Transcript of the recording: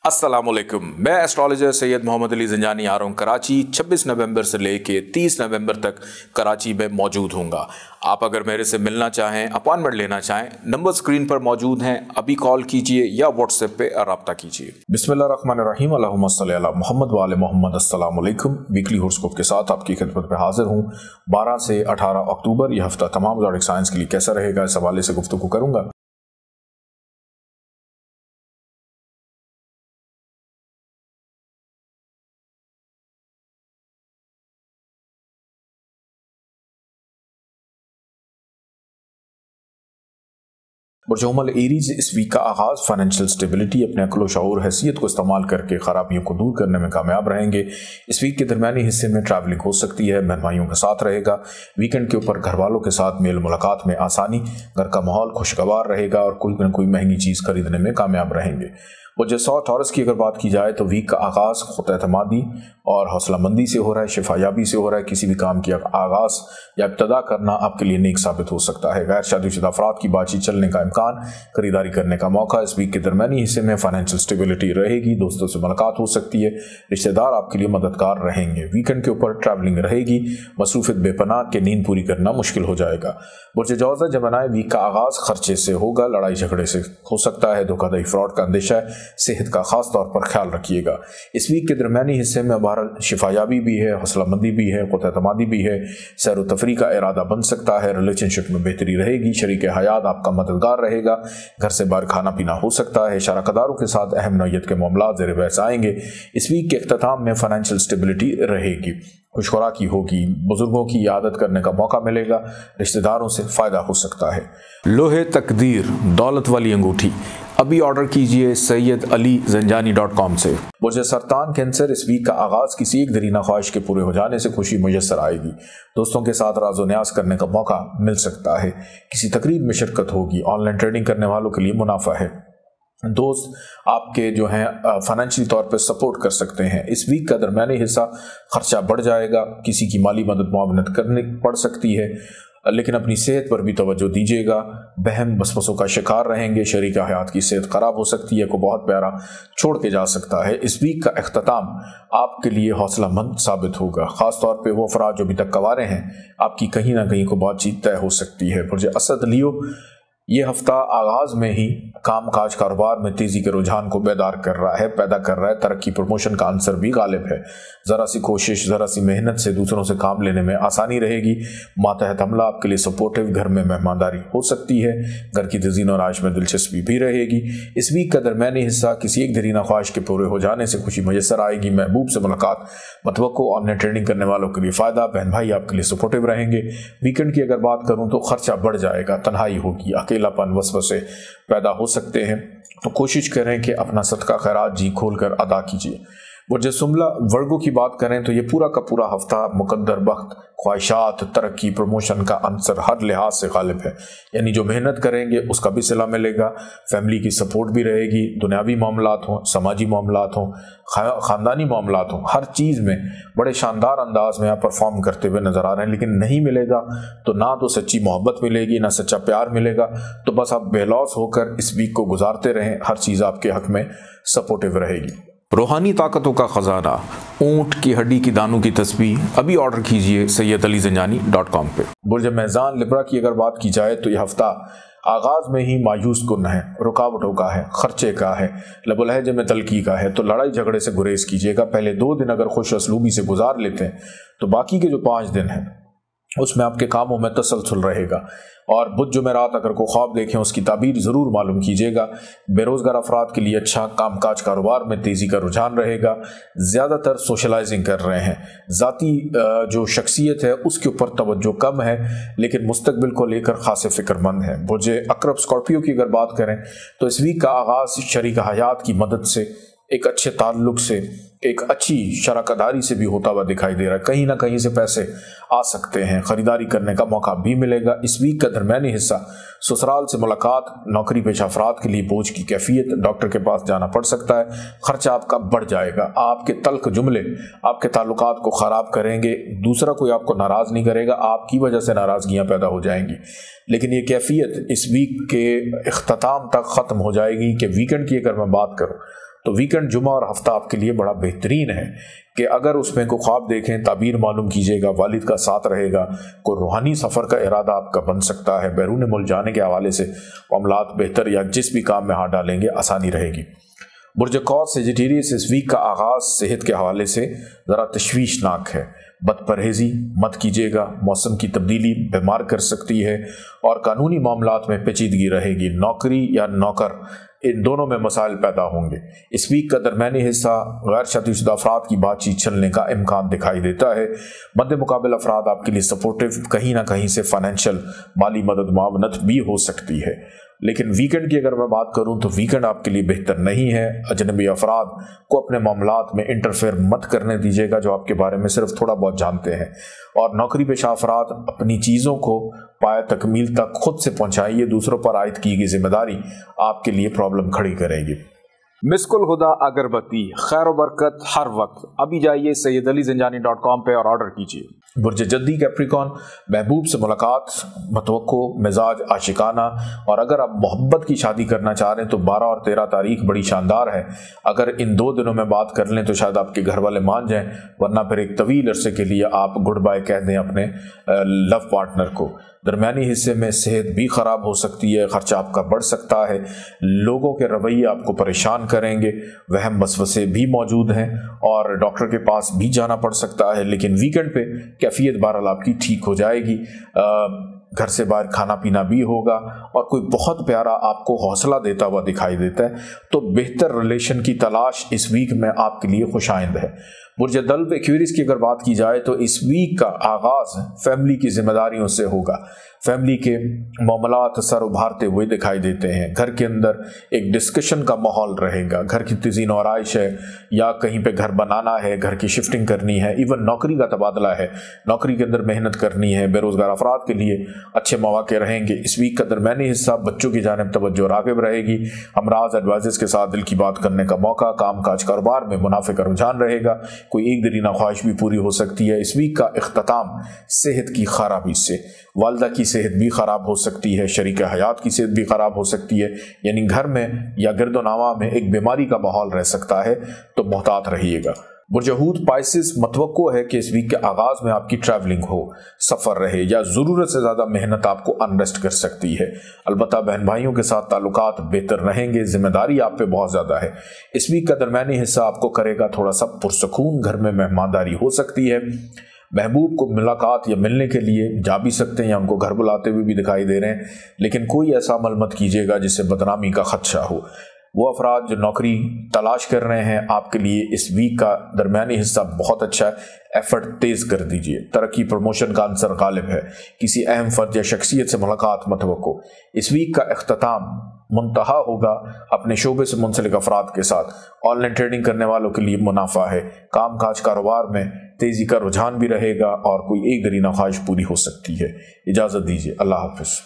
अस्सलाम वालेकुम। मैं एस्ट्रोलॉजर सैयद मोहम्मद अली ज़ंजानी आ रहा हूँ कराची। 26 नवंबर से लेके 30 नवंबर तक कराची में मौजूद होऊंगा। आप अगर मेरे से मिलना चाहें, अपॉइंटमेंट लेना चाहें, नंबर स्क्रीन पर मौजूद हैं, अभी कॉल कीजिए या व्हाट्सएप पे रब्ता कीजिए। बिस्मिल्लाहिर्रहमानिर्रहीम, अल्लाहुम्मा सल्ली अला मोहम्मद व आले मोहम्मद। अस्सलाम वालेकुम। वीकली हॉरोस्कोप के साथ आपकी खिदमत पे हाजिर हूँ। 12 से 18 अक्टूबर यह हफ्ता तमाम ज़ोडिक साइंस के लिए कैसा रहेगा, इस हवाले से गुफ्तगू करूँगा। बुर्ज-उम्मल एरीज इस वीक का आगाज फाइनेंशियल स्टेबिलिटी, अपने अक्ल शऊर हैसियत को इस्तेमाल करके खराबियों को दूर करने में कामयाब रहेंगे। इस वीक के दरमियानी हिस्से में ट्रैवलिंग हो सकती है, बहन भाइयों के साथ रहेगा। वीकेंड के ऊपर घर वालों के साथ मेल मुलाकात में आसानी, घर का माहौल खुशगवार रहेगा और कोई न कोई महंगी चीज़ खरीदने में कामयाब रहेंगे। वो जैसा टॉरस की अगर बात की जाए तो वीक का आगाज़ खुद एतमादी और हौसलामंदी से हो रहा है, शिफायाबी से हो रहा है। किसी भी काम की आगाज़ या इब्तदा करना आपके लिए नेक साबित हो सकता है। गैर शादीशुदा अफराद की बातचीत चलने का इम्कान, खरीदारी करने का मौका। इस वीक के दरमियानी हिस्से में फाइनेंशियल स्टेबिलिटी रहेगी, दोस्तों से मुलाकात हो सकती है, रिश्तेदार आपके लिए मददगार रहेंगे। वीकेंड के ऊपर ट्रैवलिंग रहेगी, मसरूफियत बेपनाह के नींद पूरी करना मुश्किल हो जाएगा। बुर्ज जौज़ा जमनाए वीक का आगाज़ खर्चे से होगा, लड़ाई झगड़े से हो सकता है, धोखाधड़ी फ्रॉड का अंदेशा है। सेहत का खास तौर पर ख्याल रखिएगा। इस वीक के दरमियानी हिस्से में बहरहाल शिफायाबी भी है, हौसलामंदी भी है, खुद एतमादी भी है। सैर व तफरी का इरादा बन सकता है। रिलेशनशिप में बेहतरी रहेगी। शरीक हयात आपका मददगार रहेगा। घर से बाहर खाना पीना हो सकता है। शराकदारों के साथ अहम नौयत के मामला ज़ेर बहस आएंगे। इस वीक के अख्ताम में फाइनेंशियल स्टेबिलिटी रहेगी, खुशखुराकी होगी, बुजुर्गों की यादत करने का मौका मिलेगा, रिश्तेदारों से फ़ायदा हो सकता है। लोहे तकदीर दौलत वाली अंगूठी अभी ऑर्डर कीजिए SayyedAliZanjani.com से। बुर्ज सरतान कैंसर इस वीक का आगाज़ किसी एक दरीना ख्वाहिश के पूरे हो जाने से खुशी मुयस्सर आएगी। दोस्तों के साथ राज व न्याज करने का मौका मिल सकता है। किसी तकरीब में शिरकत होगी। ऑनलाइन ट्रेडिंग करने वालों के लिए मुनाफा है। दोस्त आपके जो हैं फाइनेंशियली तौर पर सपोर्ट कर सकते हैं। इस वीक का दरमियानी हिस्सा खर्चा बढ़ जाएगा। किसी की माली मदद मुआवनत करनी पड़ सकती है, लेकिन अपनी सेहत पर भी तवज्जो दीजिएगा। बहम वसवसों का शिकार रहेंगे। शरीक हयात की सेहत ख़राब हो सकती है, को बहुत प्यारा छोड़ के जा सकता है। इस वीक का अख्ताम आपके लिए हौसलामंद साबित होगा। ख़ास तौर पे वो अफराद जो अभी तक कवारे हैं, आपकी कहीं ना कहीं को बातचीत तय हो सकती है। बुर्ज असद लियो ये हफ्ता आगाज़ में ही काम काज कारोबार में तेज़ी के रुझान को बेदार कर रहा है, पैदा कर रहा है। तरक्की प्रमोशन का आंसर भी गालिब है। ज़रा सी कोशिश, ज़रा सी मेहनत से दूसरों से काम लेने में आसानी रहेगी। मातहत हमला आपके लिए सपोर्टिव, घर में मेहमानदारी हो सकती है। घर की तज़ीन और आइश में दिलचस्पी भी रहेगी। इस वीक का दरमियानी हिस्सा किसी एक दरीना ख्वाहिश के पूरे हो जाने से खुशी मुयस्सर आएगी। महबूब से मुलाकात मतवक्को। ऑनलाइन ट्रेडिंग करने वालों के लिए फ़ायदा। बहन भाई आपके लिए सपोर्टिव रहेंगे। वीकेंड की अगर बात करूँ तो खर्चा बढ़ जाएगा, तन्हाई होगी, अकेलापन वसवसे पैदा हो सकते हैं। तो कोशिश करें कि अपना सदका खैरात जी खोल कर अदा कीजिए। बुर्ज सुमला वर्गों की बात करें तो ये पूरा का पूरा हफ्ता मुकद्दर बख्त, ख्वाहिशात, तरक्की, प्रमोशन का अंसर हर लिहाज से गालिब है। यानी जो मेहनत करेंगे उसका भी सिला मिलेगा। फैमिली की सपोर्ट भी रहेगी। दुनियावी मामलात हों, समाजी मामलात हों, ख़ानदानी मामलात हों, हर चीज़ में बड़े शानदार अंदाज में आप परफॉर्म करते हुए नज़र आ रहे हैं। लेकिन नहीं मिलेगा तो ना तो सच्ची मोहब्बत मिलेगी, ना सच्चा प्यार मिलेगा। तो बस आप बेलौस होकर इस वीक को गुजारते रहें। हर चीज़ आपके हक में सपोर्टिव रहेगी। रूहानी ताकतों का खजाना, ऊंट की हड्डी की दानों की तस्बीह अभी ऑर्डर कीजिए SayyedAliZanjani.com पे। बुर्ज मेज़ान लिब्रा की अगर बात की जाए तो यह हफ्ता आगाज़ में ही मायूस कुन है, रुकावटों का है, खर्चे का है, लबुलहजे में तलकी का है। तो लड़ाई झगड़े से गुरेज कीजिएगा। पहले 2 दिन अगर खुश असलूबी से गुजार लेते हैं तो बाकी के जो 5 दिन हैं उसमें आपके कामों में तसलसल रहेगा। और बुध जुमेरात अगर को ख्वाब देखें उसकी ताबीर ज़रूर मालूम कीजिएगा। बेरोज़गार अफराद के लिए अच्छा, कामकाज कारोबार में तेज़ी का रुझान रहेगा। ज़्यादातर सोशलाइजिंग कर रहे हैं। ज़ाती जो शख्सियत है उसके ऊपर तवज्जो कम है, लेकिन मुस्तकबिल को लेकर खासे फ़िक्रमंद है। बुर्ज अक़रब स्कॉर्पियो की अगर बात करें तो इस वीक का आगाज़ शरीक हयात की मदद से, एक अच्छे ताल्लुक से, एक अच्छी शराकदारी से भी होता हुआ दिखाई दे रहा है। कहीं ना कहीं से पैसे आ सकते हैं। ख़रीदारी करने का मौका भी मिलेगा। इस वीक का दरमियानी हिस्सा ससुराल से मुलाकात, नौकरी पेशा अफराद के लिए बोझ की कैफियत, डॉक्टर के पास जाना पड़ सकता है। खर्चा आपका बढ़ जाएगा। आपके तल्ख जुमले आपके ताल्लुकात को ख़राब करेंगे। दूसरा कोई आपको नाराज़ नहीं करेगा, आपकी वजह से नाराज़गियाँ पैदा हो जाएंगी। लेकिन ये कैफियत इस वीक के इख्तिताम तक ख़त्म हो जाएगी। कि वीकेंड की अगर मैं बात करूँ تو ویکنڈ جمعہ اور ہفتہ آپ کے لیے بڑا بہترین ہے کہ اگر اس میں کوئی خواب دیکھیں تعبیر معلوم کیجیے گا، والد کا ساتھ رہے گا، کوئی روحانی سفر کا ارادہ آپ کا بن سکتا ہے، بیرون ملک جانے کے حوالے سے معاملات بہتر یا جس بھی کام میں ہاتھ ڈالیں گے آسانی رہے گی۔ برج قوس سیجیٹیریس اس ویک کا آغاز صحت کے حوالے سے ذرا تشویشناک ہے، بد پرہیزی مت کیجیے گا، موسم کی تبدیلی بیمار کر سکتی ہے اور قانونی معاملات میں پیچیدگی رہے گی، نوکری یا نوکر ان دونوں میں مسائل پیدا ہوں گے۔ اس ویک کا درمیانی حصہ غیر شادی شدہ افراد کی بات چیت چلنے کا امکان دکھائی دیتا ہے، مد مقابل افراد آپ کے لیے سپورٹیو کہیں نہ کہیں سے فائنینشیل مالی مدد معاونت بھی ہو سکتی ہے۔ لیکن ویکنڈ کی اگر میں بات کروں تو ویکنڈ آپ کے لیے بہتر نہیں ہے، اجنبی افراد کو اپنے معاملات میں انٹرفیئر مت کرنے دیجیے گا جو آپ کے بارے میں صرف تھوڑا بہت جانتے ہیں، اور نوکری پیشہ افراد اپنی چیزوں کو پائے تکمیل تک خود سے پہنچائیے، دوسروں پر عائد کی گئی ذمہ داری آپ کے لیے پرابلم کھڑی کرے گی۔ مسک الہدا اگربتی، خیر و برکت ہر وقت۔ ابھی جائیے سیدعلیزنجانی.com پہ اور آرڈر کیجیے۔ برج جدی کیپریکون، محبوب سے ملاقات متوقع، مزاج عاشقانہ، اور اگر آپ محبت کی شادی کرنا چاہ رہے ہیں تو 12 اور 13 تاریخ بڑی شاندار ہے۔ اگر ان 2 دنوں میں بات کر لیں تو شاید آپ کے گھر والے مان جائیں، ورنہ پھر ایک طویل عرصے کے لیے آپ گڈ بائے کہہ دیں اپنے لو پارٹنر کو۔ درمیانی حصے میں صحت بھی خراب ہو سکتی ہے، خرچہ آپ کا بڑھ سکتا ہے، لوگوں کے رویے آپ کو پریشان کریں گے، وہم وسوسے بھی موجود ہیں اور ڈاکٹر کے پاس بھی جانا پڑ سکتا ہے۔ لیکن ویکنڈ پہ کیفیت بہرحال آپ کی ٹھیک ہو جائے گی، گھر سے باہر کھانا پینا بھی ہوگا اور کوئی بہت پیارا آپ کو حوصلہ دیتا ہوا دکھائی دیتا ہے، تو بہتر ریلیشن کی تلاش اس ویک میں آپ کے لیے خوش آئند ہے۔ برج دلو ایکویریس کی اگر بات کی جائے تو اس ویک کا آغاز فیملی کی ذمہ داریوں سے ہوگا، فیملی کے معاملات سر ابھارتے ہوئے دکھائی دیتے ہیں، گھر کے اندر ایک ڈسکشن کا ماحول رہے گا، گھر کی تزئین و آرائش ہے یا کہیں پہ گھر بنانا ہے، گھر کی شفٹنگ کرنی ہے، ایون نوکری کا تبادلہ ہے، نوکری کے اندر محنت کرنی ہے، بے روزگار افراد کے لیے اچھے مواقع رہیں گے۔ اس ویک کا درمیانی حصہ بچوں کی جانب توجہ راغب رہے گی، ہمراز ایڈوائزرز کے ساتھ دل کی بات کرنے کا موقع، کام کاج کاروبار میں منافع کا رجحان رہے گا، کوئی ایک دنی خواہش بھی پوری ہو سکتی ہے۔ اس ویک کا اختتام صحت کی خرابی سے، والدہ کی صحت بھی خراب ہو سکتی ہے، شریک حیات کی صحت بھی خراب ہو سکتی ہے، یعنی گھر میں یا گرد و نواح میں ایک بیماری کا ماحول رہ سکتا ہے، تو محتاط رہیے گا۔ برج حوت پائسس، متوقع ہے کہ اس ویک کے آغاز میں آپ کی ٹریولنگ ہو، سفر رہے یا ضرورت سے زیادہ محنت آپ کو انریسٹ کر سکتی ہے۔ البتہ بہن بھائیوں کے ساتھ تعلقات بہتر رہیں گے، ذمہ داری آپ پہ بہت زیادہ ہے۔ اس ویک کا درمیانی حصہ آپ کو کرے گا تھوڑا سا پرسکون، گھر میں مہمانداری ہو سکتی ہے، محبوب کو ملاقات یا ملنے کے لیے جا بھی سکتے ہیں یا ان کو گھر بلاتے ہوئے بھی دکھائی دے رہے ہیں، لیکن کوئی ایسا عمل مت کیجیے گا جس سے بدنامی کا خدشہ ہو۔ وہ افراد جو نوکری تلاش کر رہے ہیں، آپ کے لیے اس ویک کا درمیانی حصہ بہت اچھا ہے، ایفرٹ تیز کر دیجئے، ترقی پروموشن کا عنصر غالب ہے، کسی اہم فرد یا شخصیت سے ملاقات متوقع۔ اس ویک کا اختتام منتہا ہوگا اپنے شعبے سے منسلک افراد کے ساتھ، آن لائن ٹریڈنگ کرنے والوں کے لیے منافع ہے، کام کاج کاروبار میں تیزی کا رجحان بھی رہے گا اور کوئی ایک درینا خواہش پوری ہو سکتی ہے۔ اجازت دیجیے، اللہ حافظ۔